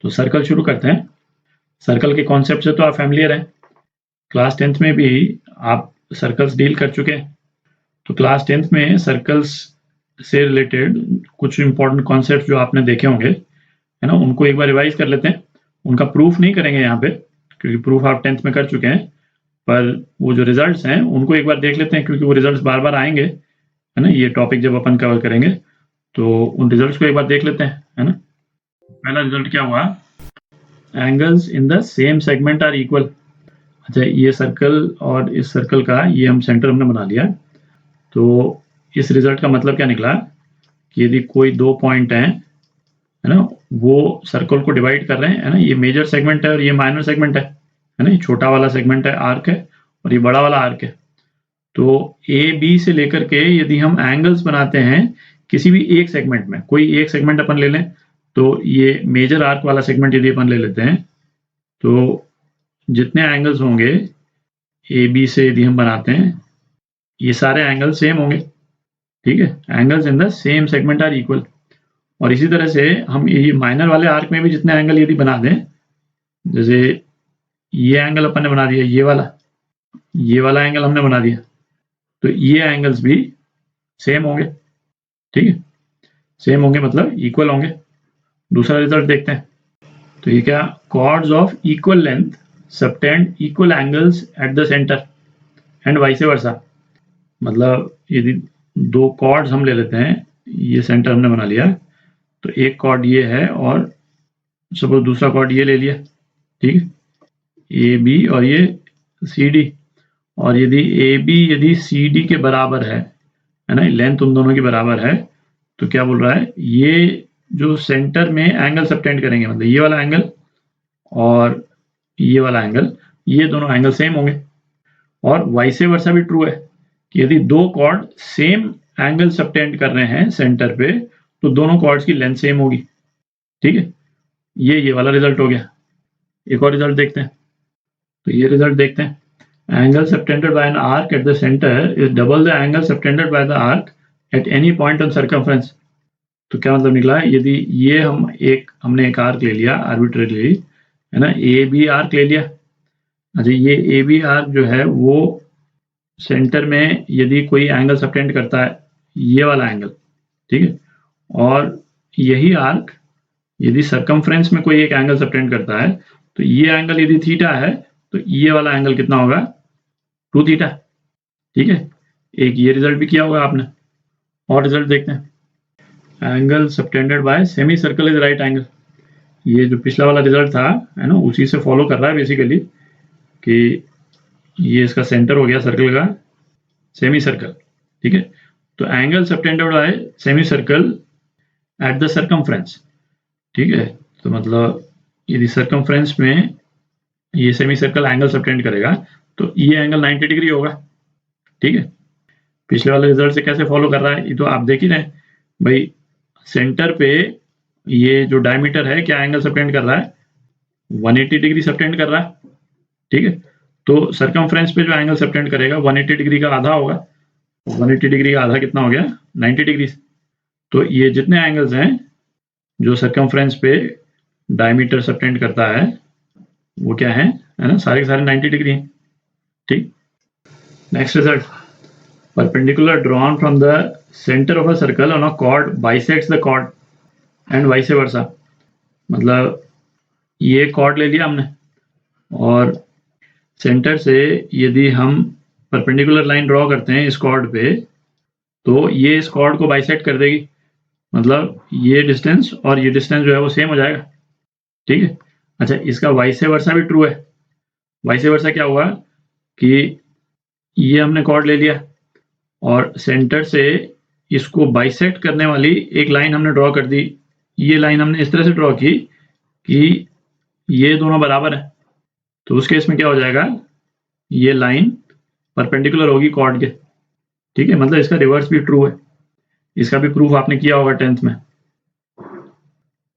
तो सर्कल शुरू करते हैं। सर्कल के कॉन्सेप्ट से तो आप फैमिलियर हैं, क्लास 10th में भी आप सर्कल्स डील कर चुके हैं। तो क्लास 10th में सर्कल्स से रिलेटेड कुछ इंपॉर्टेंट कॉन्सेप्ट जो आपने देखे होंगे, है ना, उनको एक बार रिवाइज कर लेते हैं। उनका प्रूफ नहीं करेंगे यहाँ पे, क्योंकि प्रूफ आप 10th में कर चुके हैं, पर वो जो रिजल्ट्स हैं उनको एक बार देख लेते हैं, क्योंकि वो रिजल्ट्स बार बार आएंगे, है ना। ये टॉपिक जब अपन कवर करेंगे तो उन रिजल्ट्स को एक बार देख लेते हैं, है ना। पहला रिजल्ट क्या हुआ, angles in the same segment are equal. अच्छा, ये सर्कल और इस सर्कल का ये हम सेंटर हमने बना लिया। तो इस रिजल्ट का मतलब क्या निकला कि यदि कोई दो पॉइंट हैं, है ना, वो सर्कल को डिवाइड कर रहे हैं, है ना, ये मेजर सेगमेंट है और ये माइनर सेगमेंट है ना, ये छोटा वाला सेगमेंट है, आर्क है, और ये बड़ा वाला आर्क है। तो ए बी से लेकर के यदि हम एंगल्स बनाते हैं किसी भी एक सेगमेंट में, कोई एक सेगमेंट अपन ले लें, तो ये मेजर आर्क वाला सेगमेंट यदि अपन ले लेते हैं, तो जितने एंगल्स होंगे ए बी से यदि हम बनाते हैं, ये सारे एंगल सेम होंगे, ठीक है। Angles in the same segment are equal. और इसी तरह से हम ये माइनर वाले आर्क में भी जितने एंगल यदि बना दें, जैसे ये एंगल अपन ने बना दिया, ये वाला एंगल हमने बना दिया, तो ये एंगल्स भी सेम होंगे, ठीक है। सेम होंगे मतलब इक्वल होंगे। दूसरा रिजल्ट देखते हैं। तो ये क्या, chords of equal length subtend equal angles at the centre and vice versa. मतलब यदि दो कॉर्ड्स हम ले लेते हैं, ये सेंटर हमने बना लिया, तो एक कॉर्ड ये है और सपोज दूसरा कॉर्ड ये ले लिया, ठीक है, ए बी और ये सी डी। और यदि ए बी यदि सी डी के बराबर है ना, लेंथ उन दोनों के बराबर है, तो क्या बोल रहा है, ये जो सेंटर में एंगल सबटेंड करेंगे, मतलब ये वाला एंगल और ये वाला एंगल, ये दोनों एंगल सेम होंगे। और वाइस वर्सा भी ट्रू है कि यदि दो कॉर्ड सेम एंगल सबटेंड कर रहे हैं सेंटर पे, तो दोनों कॉर्ड्स की लेंथ सेम होगी, ठीक है। ये वाला रिजल्ट हो गया। एक और रिजल्ट देखते हैं। तो ये रिजल्ट देखते हैं, angle subtended by an arc at the center is double the angle subtended by the arc at any point on circumference। तो क्या मतलब निकला है, यदि ये हमने एक आर्क ले लिया आर्बिट्रेरली, है ना, ए बी आर्क ले लिया। अच्छा, ये ए बी आर्क जो है वो सेंटर में यदि कोई एंगल सबटेंड करता है, ये वाला एंगल, ठीक है, और यही आर्क यदि सर्कमफ्रेंस में कोई एक एंगल सबटेंड करता है, तो ये एंगल यदि थीटा है, तो ये वाला एंगल कितना होगा, 2 थीटा, ठीक है। एक ये रिजल्ट भी किया होगा आपने। और रिजल्ट देखते हैं, angle subtended bye semi circle is right angle. ये जो पिछला वाला रिजल्ट था, है ना, उसी से फॉलो कर रहा है बेसिकली, कि ये इसका सेंटर हो गया सर्कल का, सेमी सर्कल, ठीक है। तो angle subtended bye semi circle at the circumference, ठीक है। तो मतलब यदि सर्कमफ्रेंस में ये सेमी सर्कल एंगल सबटेंड करेगा, तो ये एंगल 90 डिग्री होगा, ठीक है। पिछले वाले रिजल्ट से कैसे फॉलो कर रहा है, ये तो आप देख ही रहे हैं भाई। सेंटर पे ये जो डायमीटर है, क्या एंगल सबटेंड कर रहा है, 180 डिग्री सबटेंड कर रहा है, ठीक है। तो सर्कमफ्रेंस पे जो एंगल सबटेंड करेगा 180 डिग्री का आधा होगा। 180 डिग्री का आधा कितना हो गया, 90 डिग्री। तो ये जितने एंगल्स हैं जो सर्कमफ्रेंस पे डायमीटर सबटेंड करता है, वो क्या है ना, सारे के सारे 90 डिग्री हैं, ठीक। Next result, perpendicular drawn from the center of a circle on a chord bisects the chord and vice versa। मतलब ये chord ले लिया हमने और सेंटर से यदि हम परपेंडिकुलर लाइन ड्रॉ करते हैं इस chord पे, तो ये इस chord को बाइसेक्ट कर देगी, मतलब ये डिस्टेंस और ये डिस्टेंस जो है वो सेम हो जाएगा, ठीक है। अच्छा, इसका वाइस वर्सा भी ट्रू है। वाइस वर्सा क्या हुआ कि ये हमने chord ले लिया और सेंटर से इसको बाइसेक्ट करने वाली एक लाइन हमने ड्रॉ कर दी। ये लाइन हमने इस तरह से ड्रॉ की कि ये दोनों बराबर है, तो उस केस में क्या हो जाएगा, ये लाइन परपेंडिकुलर होगी कॉर्ड के, ठीक है। मतलब इसका रिवर्स भी ट्रू है। इसका भी प्रूफ आपने किया होगा 10th में।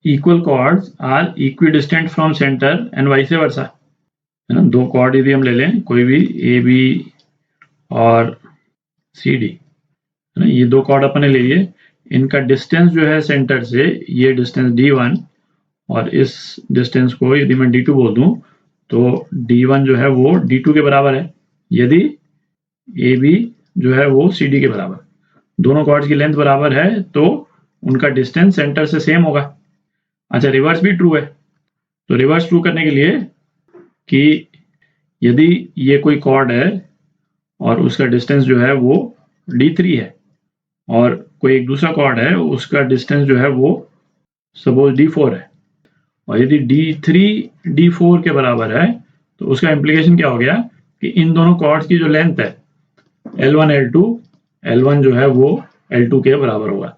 Equal chords are equidistant from centre and vice versa, है ना। दो कॉर्ड यदि हम ले लें, कोई भी ए बी और सी डी, है ना, ये दो कॉर्ड अपन ने ले लिए, इनका डिस्टेंस जो है सेंटर से, ये डिस्टेंस d1 और इस डिस्टेंस को यदि मैं d2 बोल दूं तो d1 जो है वो d2 के बराबर है यदि AB जो है वो CD के बराबर, दोनों कॉर्ड्स की लेंथ बराबर है तो उनका डिस्टेंस सेंटर से सेम होगा। अच्छा, रिवर्स भी ट्रू है। तो रिवर्स ट्रू करने के लिए कि यदि ये कोई कॉर्ड है और उसका डिस्टेंस जो है वो d3 है और कोई एक दूसरा कॉर्ड है उसका डिस्टेंस जो है वो सपोज d4 है, और यदि d3 d4 के बराबर है तो उसका इम्प्लीकेशन क्या हो गया कि इन दोनों कॉर्ड्स की जो लेंथ है L1 L2, L1 जो है वो L2 के बराबर होगा।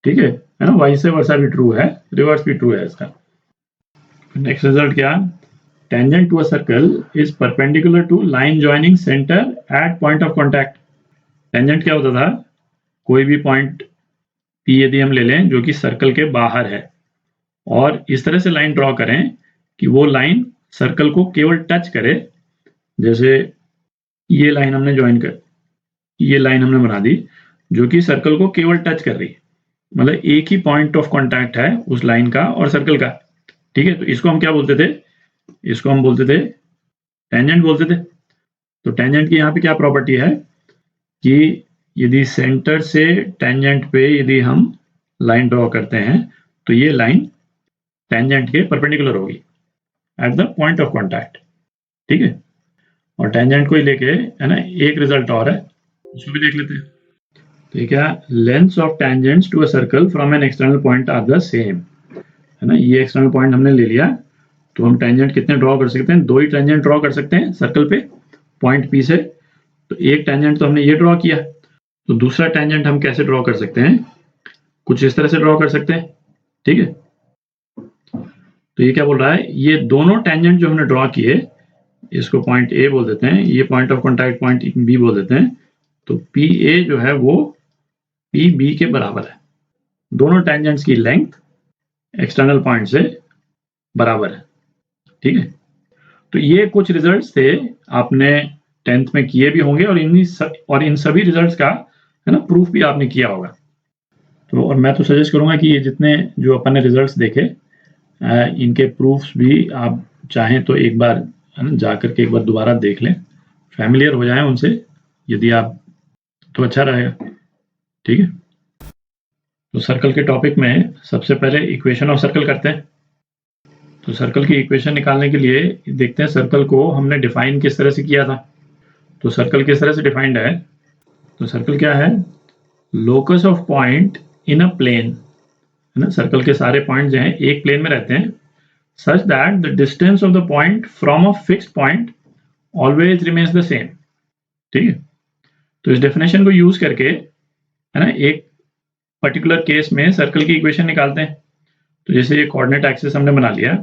ठीक है ना, वाइस वर्सा भी ट्रू है, रिवर्स भी ट्रू है इसका। नेक्स्ट रिजल्ट क्या, tangent to a circle is perpendicular to line joining centre at point of contact. Tangent क्या होता था, कोई भी पॉइंट P यदि हम ले लें जो कि सर्कल के बाहर है और इस तरह से लाइन ड्रॉ करें कि वो लाइन सर्कल को केवल टच करे, जैसे ये लाइन हमने बना दी जो कि सर्कल को केवल टच कर रही है, मतलब एक ही पॉइंट ऑफ कांटेक्ट है उस लाइन का और सर्कल का। ठीक है, तो इसको हम क्या बोलते थे, इसको हम बोलते थे टेंजेंट बोलते थे। तो टेंजेंट की यहाँ पे क्या प्रॉपर्टी है कि यदि सेंटर से टेंजेंट पे यदि हम लाइन ड्रॉ करते हैं तो ये लाइन टेंजेंट के परपेंडिकुलर होगी at the point of contact. ठीक है, और टेंजेंट को ही लेके है ना एक रिजल्ट और है, उसको भी देख लेते हैं। तो ये क्या, lengths of tangents to a circle from an external point are the same, है ना। ये एक्सटर्नल पॉइंट हमने ले लिया तो हम टेंजेंट कितने ड्रॉ कर सकते हैं, दो ही टेंजेंट ड्रॉ कर सकते हैं सर्कल पे पॉइंट P से। तो एक टेंजेंट तो हमने ये ड्रॉ किया, तो दूसरा टेंजेंट हम कैसे ड्रॉ कर सकते हैं, कुछ इस तरह से ड्रॉ कर सकते हैं। ठीक है, तो ये क्या बोल रहा है, ये दोनों टेंजेंट जो हमने ड्रॉ किए इसको पॉइंट A बोल देते हैं, ये point of contact point B बोल देते हैं। तो PA जो है वो PB के बराबर है, दोनों टेंजेंट्स की लेंथ एक्सटर्नल पॉइंट से बराबर है। ठीक है, तो ये कुछ रिजल्ट्स थे आपने 10th में किए भी होंगे और इन सभी रिजल्ट्स का है ना प्रूफ भी आपने किया होगा। तो और मैं तो सजेस्ट करूंगा कि ये जितने जो अपन ने रिजल्ट्स देखे इनके प्रूफ्स भी आप चाहें तो एक बार है ना जा करके एक बार दोबारा देख लें, फैमिलियर हो जाएं उनसे यदि आप, तो अच्छा रहेगा। ठीक है, तो सर्कल के टॉपिक में सबसे पहले इक्वेशन ऑफ सर्कल करते हैं। तो सर्कल की इक्वेशन निकालने के लिए देखते हैं सर्कल को हमने डिफाइन किस तरह से किया था। तो सर्कल किस तरह से डिफाइंड है, तो सर्कल क्या है, locus of point in a plane, है ना। सर्कल के सारे पॉइंट जो हैं एक प्लेन में रहते हैं, such that the distance of the point from a fixed point always remains the same. ठीक है, तो इस डेफिनेशन को यूज करके है ना एक पर्टिकुलर केस में सर्कल की इक्वेशन निकालते हैं। तो जैसे ये कोऑर्डिनेट एक्सिस हमने बना लिया,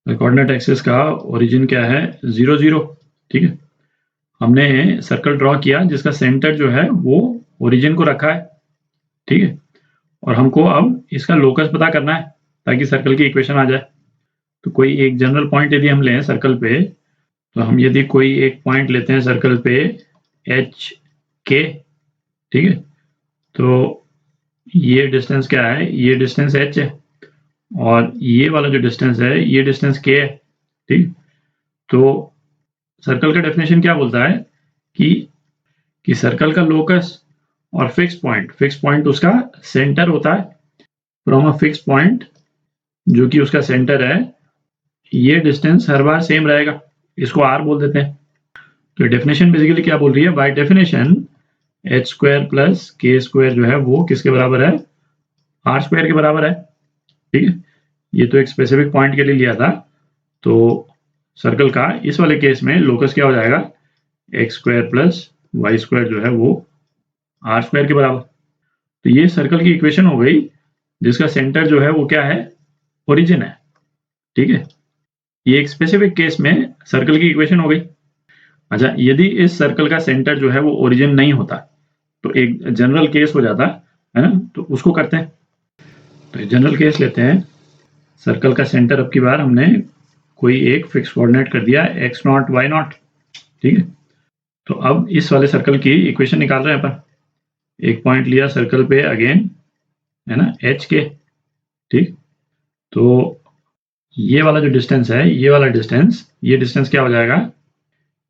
कोऑर्डिनेट एक्सिस का ओरिजिन क्या है 0 0। ठीक है, हमने सर्कल ड्रॉ किया जिसका सेंटर जो है वो ओरिजिन को रखा है। ठीक है, और हमको अब इसका लोकस पता करना है ताकि सर्कल की इक्वेशन आ जाए। तो कोई एक जनरल पॉइंट यदि हम लें सर्कल पे, तो हम यदि कोई एक पॉइंट लेते हैं सर्कल पे एच के, ठीक है, तो ये डिस्टेंस क्या है, ये डिस्टेंस h है और ये वाला जो डिस्टेंस है ये डिस्टेंस k है। ठीक, तो सर्कल का डेफिनेशन क्या बोलता है कि सर्कल का लोकस और फिक्स पॉइंट उसका सेंटर होता है फ्रॉम अ फिक्स पॉइंट जो कि उसका सेंटर है, ये डिस्टेंस हर बार सेम रहेगा, इसको r बोल देते हैं। तो डेफिनेशन बेसिकली क्या बोल रही है, by definition h square plus k square जो है वो किसके बराबर है, r स्क्वायर के बराबर है। ठीक है, ये तो एक स्पेसिफिक पॉइंट के लिए लिया था। तो सर्कल का इस वाले केस में लोकस क्या हो जाएगा, x square plus y square जो है वो आर स्क्वायर के बराबर। तो ये सर्कल की इक्वेशन हो गई जिसका सेंटर जो है वो क्या है, ओरिजिन है। ठीक है, ये एक स्पेसिफिक केस में सर्कल की इक्वेशन हो गई। अच्छा, यदि इस सर्कल का सेंटर जो है वो ओरिजिन नहीं होता तो एक जनरल केस हो जाता है ना, तो उसको करते हैं। तो जनरल केस लेते हैं, सर्कल का सेंटर अब की बार हमने कोई एक फिक्स कोऑर्डिनेट कर दिया x नॉट y नॉट। ठीक है, तो अब इस वाले सर्कल की इक्वेशन निकाल रहे हैं अपन। एक पॉइंट लिया सर्कल पे अगेन, है ना, h के। ठीक, तो ये वाला जो डिस्टेंस है, ये वाला डिस्टेंस, ये डिस्टेंस क्या हो जाएगा,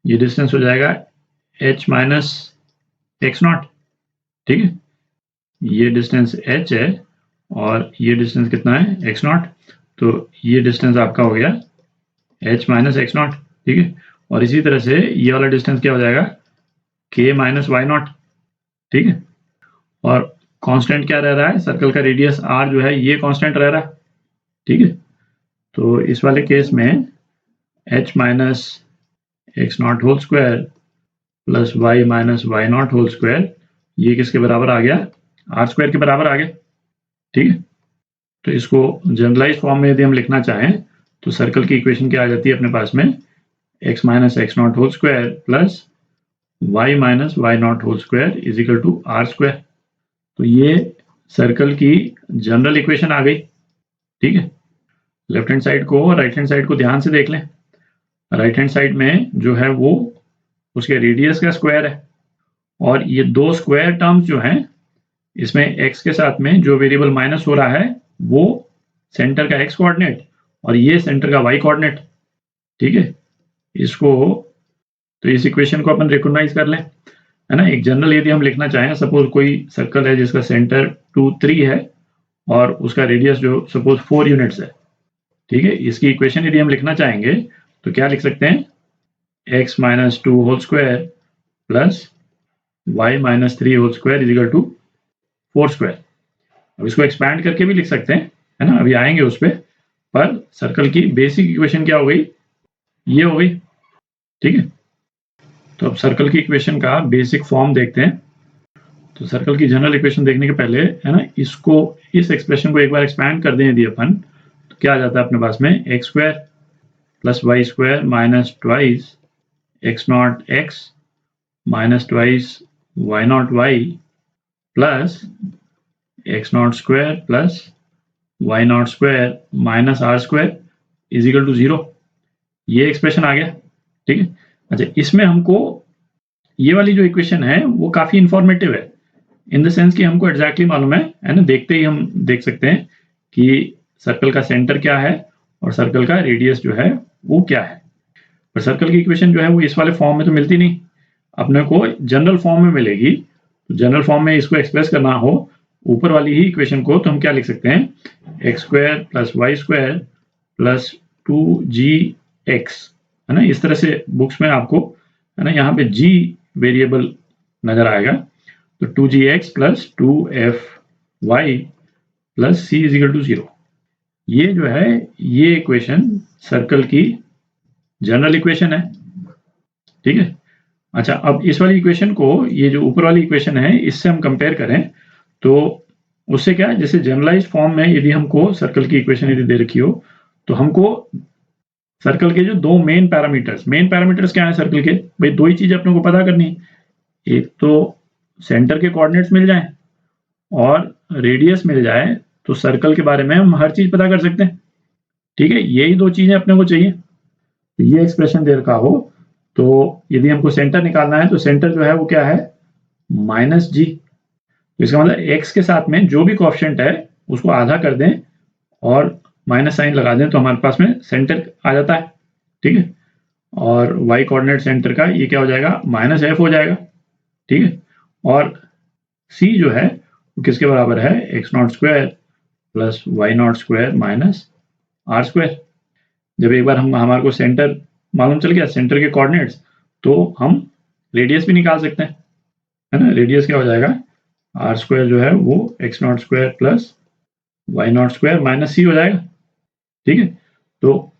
ये डिस्टेंस हो जाएगा h माइनस एक्स नॉट। ठीक है, ये डिस्टेंस h है और ये डिस्टेंस कितना है, x नॉट। तो ये डिस्टेंस आपका हो गया h माइनस एक्स नॉट। ठीक है, और इसी तरह से ये वाला डिस्टेंस क्या हो जाएगा, k माइनस वाई नॉट। ठीक है, और कांस्टेंट क्या रह रहा है, सर्कल का रेडियस r जो है ये कांस्टेंट रह रहा है। ठीक है, तो इस वाले केस में h minus x naught whole square plus y minus y naught whole square, ये किसके बराबर आ गया, आर स्क्वायर के बराबर आ गया। ठीक है, तो इसको जनरलाइज फॉर्म में यदि हम लिखना चाहें तो सर्कल की इक्वेशन क्या आ जाती है अपने पास में, x minus x naught whole square plus y minus y naught whole square is equal to r square. तो ये सर्कल की जनरल इक्वेशन आ गई। ठीक है, लेफ्ट हैंड साइड को राइट हैंड साइड को ध्यान से देख लें। राइट हैंड साइड में जो है वो उसके रेडियस का स्क्वायर है, और ये दो स्क्वायर टर्म्स जो हैं इसमें x के साथ में जो वेरिएबल माइनस हो रहा है वो सेंटर का x कोऑर्डिनेट और ये सेंटर का y कोऑर्डिनेट। ठीक है, इसको तो इस इक्वेशन को अपन रिकॉग्नाइज कर लें, है ना। एक जनरल यदि हम लिखना चाहें, सपोज कोई सर्कल है जिसका सेंटर 2 3 है और उसका रेडियस जो सपोज 4 यूनिट्स है। ठीक है, इसकी इक्वेशन यदि हम लिखना चाहेंगे तो क्या लिख सकते हैं, x minus two whole square plus y minus three whole square is equal to 4 square. अब इसको एक्सपैंड करके भी लिख सकते हैं, है ना, अभी आएंगे उस पर सर्कल की बेसिक इक्वेशन क्या हो गई, ये हो गई। ठीक है, तो अब सर्कल की इक्वेशन का बेसिक फॉर्म देखते हैं। तो सर्कल की जनरल इक्वेशन देखने के पहले, है ना, इसको इस एक्सप्रेशन को एक बार एक्सपैंड कर दें यदि अपन, तो क्या आ जाता है अपने पास में, x square plus y square minus twice x naught x minus twice y naught y plus x not square plus why not square minus r square is equal to 0। ये एक्सप्रेशन आ गया। ठीक है, अच्छा, इसमें हमको ये वाली जो इक्वेशन है वो काफी इंफॉर्मेटिव है, इन द सेंस कि हमको एग्जैक्टली मालूम है ना, देखते ही हम देख सकते हैं कि सर्कल का सेंटर क्या है और सर्कल का रेडियस जो है वो क्या है। पर सर्कल की इक्वेशन जो है वो इस वाले फॉर्म में तो मिलती नहीं, अपने को जनरल फॉर्म में मिलेगी। तो जनरल फॉर्म में इसको एक्सप्रेस करना हो ऊपर वाली ही इक्वेशन को, तो हम क्या लिख सकते हैं, x square plus y square plus 2gx, है ना। इस तरह से बुक्स में आपको, है ना, यहाँ पे g वेरिएबल नजर आएगा, तो 2gx plus 2fy plus c is equal to 0। ये जो है ये इक्वेशन सर्कल की जनरल इक्वेशन है। ठीक है, अच्छा, अब इस वाली इक्वेशन को ये जो ऊपर वाली इक्वेशन है इससे हम कंपेयर करें तो उससे क्या है, जैसे जनरलाइज फॉर्म में यदि हमको सर्कल की इक्वेशन यदि दे रखी हो तो हमको सर्कल के जो दो मेन पैरामीटर्स क्या है सर्कल के, भाई दो ही चीजें अपने को पता करनी है, एक तो सेंटर के कोऑर्डिनेट्स मिल जाए और रेडियस मिल जाए तो सर्कल के बारे में हम हर चीज पता कर सकते हैं। ठीक है, यही दो चीजें अपने को चाहिए। तो ये एक्सप्रेशन दे रखा हो तो यदि हमको सेंटर निकालना है तो सेंटर जो है वो क्या है, माइनस जी। तो इसका मतलब x के साथ में जो भी कोएफिशिएंट है उसको आधा कर दें और माइनस साइन लगा दें तो हमारे पास में सेंटर आ जाता है। ठीक है, और y कोऑर्डिनेट सेंटर का ये क्या हो जाएगा, माइनस एफ हो जाएगा। ठीक है, और c जो है वो किसके बराबर है, x not square plus why not square minus r square. जब एक बार हमारे को सेंटर मालूम चल गया, सेंटर के कोऑर्डिनेट्स, तो हम रेडियस भी निकाल सकते हैं, है ना। रेडियस क्या हो जाएगा, आर स्क्वायर जो है वो X not square plus why not square minus C हो जाएगा। ठीक है, तो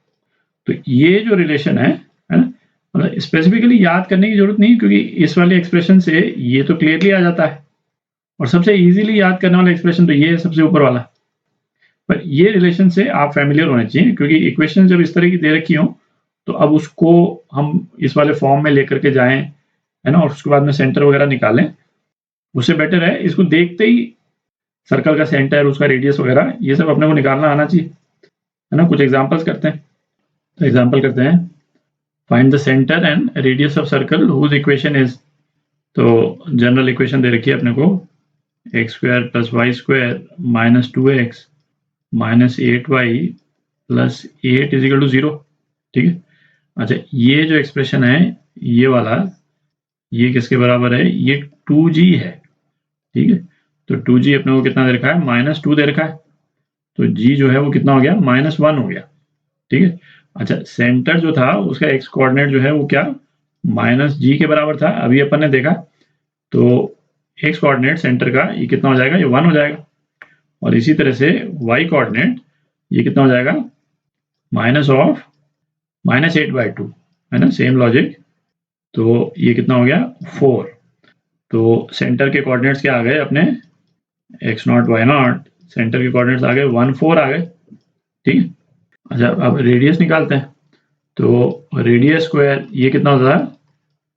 ये जो रिलेशन है ना, मतलब स्पेसिफिकली याद करने की जरूरत नहीं, क्योंकि इस वाले एक्सप्रेशन से ये तो क्लियरली आ जाता है, और सबसे इजीली याद करने वाला एक्सप्रेशन तो ये है सबसे ऊपर वाला। पर ये रिलेशन से आप फैमिलियर होने चाहिए, क्योंकि इक्वेशन जब इस तरह की दे रखी हो तो अब उसको हम इस वाले फॉर्म में लेकर के जाएं, है ना, और उसके बाद में सेंटर वगैरह निकालें, उससे बेटर है इसको देखते ही सर्कल का सेंटर, उसका रेडियस वगैरह ये सब अपने को निकालना आना चाहिए, है ना। कुछ एग्जांपल्स करते हैं, तो एग्जांपल करते हैं, find the centre and radius of circle whose equation is. तो जनरल इक्वेशन दे रखी है अपने को, x square plus y square minus 2x minus 8y plus 8 is equal to 0। ठीक है। अच्छा, ये जो एक्सप्रेशन है ये वाला, ये किसके बराबर है? ये 2g है। ठीक है, तो 2g अपने को कितना दे रखा है? -2 दे रखा है। तो g जो है वो कितना हो गया? -1 हो गया। ठीक है। अच्छा, सेंटर जो था उसका x कोऑर्डिनेट जो है वो क्या -g के बराबर था, अभी अपन ने देखा। तो x कोऑर्डिनेट सेंटर का ये कितना हो जाएगा? ये 1 हो जाएगा। और इसी तरह से y कोऑर्डिनेट ये कितना हो जाएगा? -8/2 है ना, सेम लॉजिक। तो ये कितना हो गया? 4। तो सेंटर के कोऑर्डिनेट्स क्या आ गए अपने? x0 y0, सेंटर के कोऑर्डिनेट्स आ गए 1 4 आ गए। ठीक है। अच्छा, अब रेडियस निकालते हैं। तो रेडियस स्क्वायर ये कितना होता है?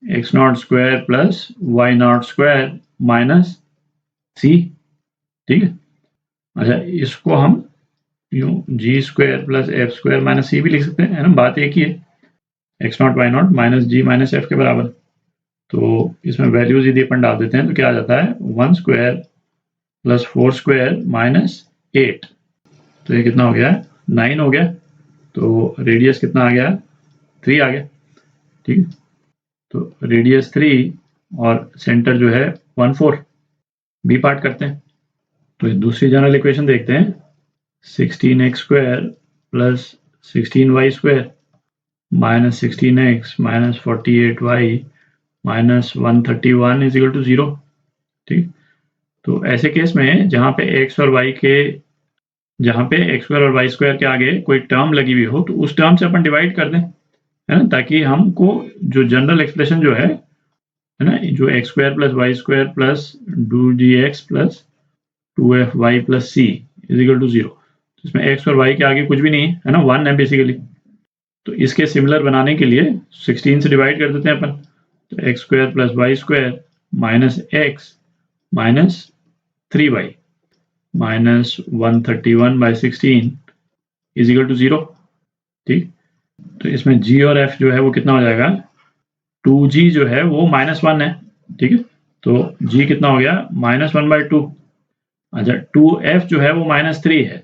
x0 square plus y0 square minus c। ठीक है। अच्छा, इसको हम यूं g square plus f square minus c भी लिख सकते हैं, है ना, बात एक ही है। x0 y0 minus g minus f के बराबर। तो इसमें वैल्यूज यदि अपन डाल देते हैं तो क्या आ जाता है? 1 स्क्वायर प्लस 4 स्क्वायर माइनस 8। तो ये कितना हो गया? 9 हो गया। तो रेडियस कितना आ गया? 3 आ गया। ठीक है। तो रेडियस 3 और सेंटर जो है 1 4। बी पार्ट करते हैं। तो दूसरी जनरल इक्वेशन देखते हैं। 16x square plus 16y square minus 16x minus 48y minus 131 is equal to 0। ठीक। तो ऐसे केस में जहाँ पे x और y और y स्क्वायर के आगे कोई टर्म लगी हुई हो तो उस टर्म से अपन डिवाइड कर दें, है ना, ताकि हमको जो जनरल एक्सप्रेशन जो है ना, जो x square plus y square plus 2gx plus 2fy plus c is equal to 0। इसमें x और y के आगे कुछ भी नहीं है ना, 1 है बेसिकली। तो इसके सिमिलर बनाने के लिए 16 से डिवाइड कर देते हैं अपन। तो x square plus y square minus x minus 3y minus 131/16 is equal to 0। ठीक। तो इसमें g और f जो है वो कितना हो जाएगा? 2g जो है वो -1 है। ठीक है। तो g कितना हो गया? -1/2। अच्छा, 2f जो है वो -3 है।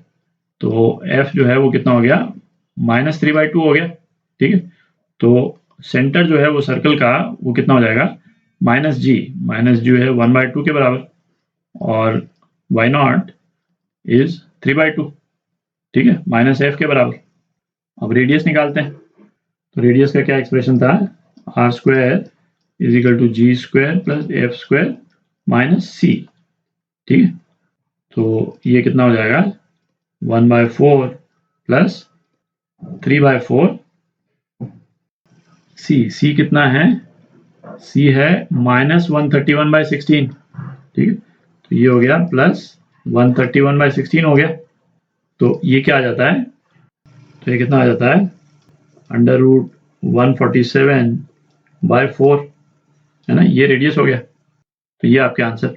तो f जो है वो कितना हो गया? -3/2 हो गया। ठीक है। तो सेंटर जो है वो सर्कल का वो कितना हो जाएगा? -g है 1/2 के बराबर और y0 इज 3/2। ठीक है, -f के बराबर। अब रेडियस निकालते हैं। तो रेडियस का क्या एक्सप्रेशन था? r square is equal to g square plus f square minus c। ठीक है। तो ये कितना हो जाएगा? 1/4 प्लस 3/4 c कितना है? c है -131/16। ठीक है। तो ये हो गया प्लस 131/16 हो गया। तो ये क्या आ जाता है? तो ये कितना आ जाता है? √147/4, है ना, ये रेडियस हो गया। तो ये आपके आंसर।